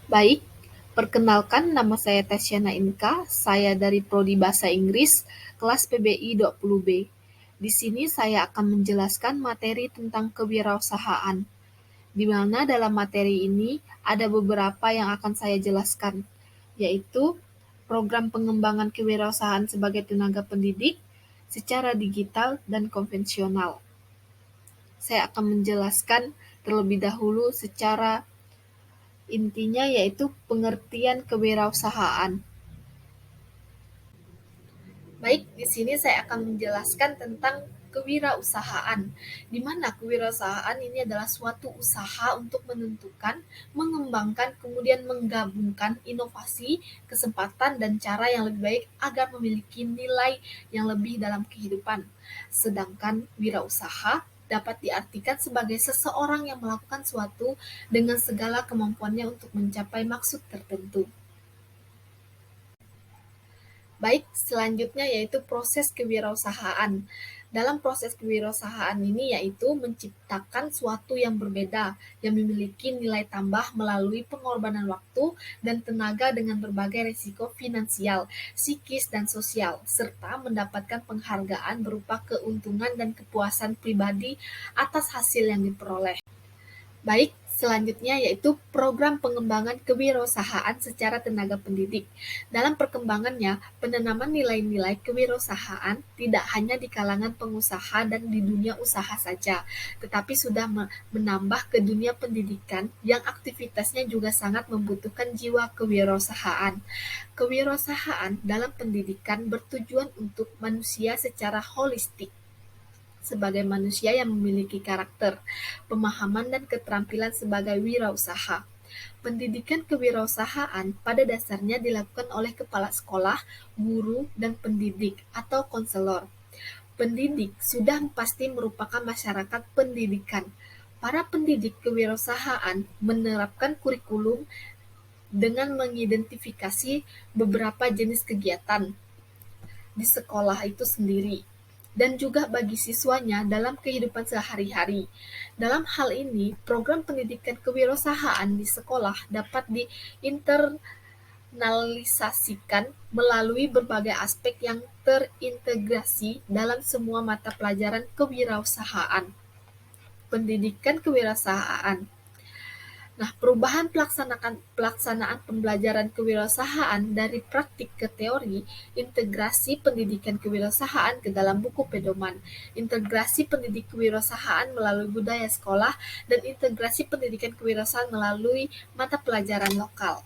Baik, perkenalkan nama saya Tasyana Inka, saya dari Prodi Bahasa Inggris, kelas PBI 20B. Di sini saya akan menjelaskan materi tentang kewirausahaan, di mana dalam materi ini ada beberapa yang akan saya jelaskan, yaitu program pengembangan kewirausahaan sebagai tenaga pendidik secara digital dan konvensional. Saya akan menjelaskan terlebih dahulu secara intinya yaitu pengertian kewirausahaan. Baik, di sini saya akan menjelaskan tentang kewirausahaan, di mana kewirausahaan ini adalah suatu usaha untuk menentukan, mengembangkan, kemudian menggabungkan inovasi, kesempatan, dan cara yang lebih baik agar memiliki nilai yang lebih dalam kehidupan. Sedangkan wirausaha dapat diartikan sebagai seseorang yang melakukan suatu dengan segala kemampuannya untuk mencapai maksud tertentu. Baik, selanjutnya yaitu proses kewirausahaan. Dalam proses kewirausahaan ini yaitu menciptakan suatu yang berbeda, yang memiliki nilai tambah melalui pengorbanan waktu dan tenaga dengan berbagai risiko finansial, psikis, dan sosial, serta mendapatkan penghargaan berupa keuntungan dan kepuasan pribadi atas hasil yang diperoleh. Baik, selanjutnya yaitu program pengembangan kewirausahaan secara tenaga pendidik. Dalam perkembangannya, penanaman nilai-nilai kewirausahaan tidak hanya di kalangan pengusaha dan di dunia usaha saja, tetapi sudah menambah ke dunia pendidikan yang aktivitasnya juga sangat membutuhkan jiwa kewirausahaan. Kewirausahaan dalam pendidikan bertujuan untuk manusia secara holistik sebagai manusia yang memiliki karakter, pemahaman, dan keterampilan sebagai wirausaha. Pendidikan kewirausahaan pada dasarnya dilakukan oleh kepala sekolah, guru, dan pendidik atau konselor. Pendidik sudah pasti merupakan masyarakat pendidikan. Para pendidik kewirausahaan menerapkan kurikulum dengan mengidentifikasi beberapa jenis kegiatan di sekolah itu sendiri, dan juga bagi siswanya dalam kehidupan sehari-hari. Dalam hal ini, program pendidikan kewirausahaan di sekolah dapat diinternalisasikan melalui berbagai aspek yang terintegrasi dalam semua mata pelajaran kewirausahaan. Pendidikan kewirausahaan. Nah, perubahan pelaksanaan pembelajaran kewirausahaan dari praktik ke teori, integrasi pendidikan kewirausahaan ke dalam buku pedoman, integrasi pendidik kewirausahaan melalui budaya sekolah, dan integrasi pendidikan kewirausahaan melalui mata pelajaran lokal.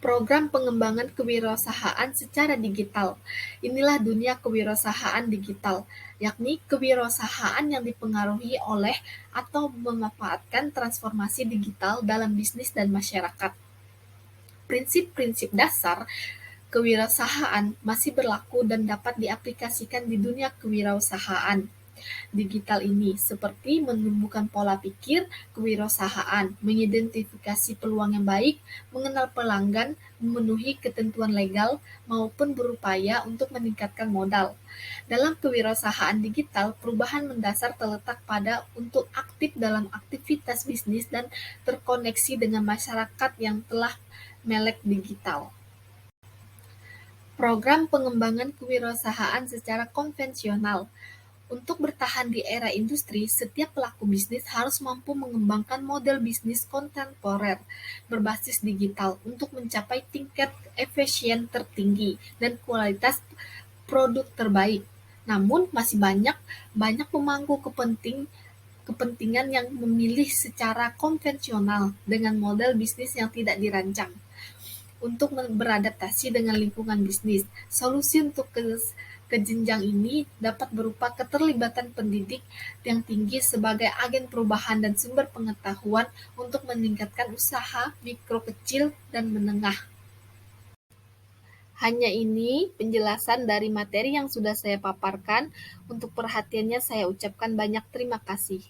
Program pengembangan kewirausahaan secara digital. Inilah dunia kewirausahaan digital, yakni kewirausahaan yang dipengaruhi oleh atau memanfaatkan transformasi digital dalam bisnis dan masyarakat. Prinsip-prinsip dasar kewirausahaan masih berlaku dan dapat diaplikasikan di dunia kewirausahaan digital ini, seperti menemukan pola pikir kewirausahaan, mengidentifikasi peluang yang baik, mengenal pelanggan, memenuhi ketentuan legal, maupun berupaya untuk meningkatkan modal. Dalam kewirausahaan digital, perubahan mendasar terletak pada untuk aktif dalam aktivitas bisnis dan terkoneksi dengan masyarakat yang telah melek digital. Program pengembangan kewirausahaan secara konvensional. Untuk bertahan di era industri, setiap pelaku bisnis harus mampu mengembangkan model bisnis kontemporer berbasis digital untuk mencapai tingkat efisien tertinggi dan kualitas produk terbaik. Namun masih banyak banyak pemangku kepentingan yang memilih secara konvensional dengan model bisnis yang tidak dirancang untuk beradaptasi dengan lingkungan bisnis. Solusi untuk kejenjang ini dapat berupa keterlibatan pendidik yang tinggi sebagai agen perubahan dan sumber pengetahuan untuk meningkatkan usaha mikro, kecil, dan menengah. Hanya ini penjelasan dari materi yang sudah saya paparkan. Untuk perhatiannya saya ucapkan banyak terima kasih.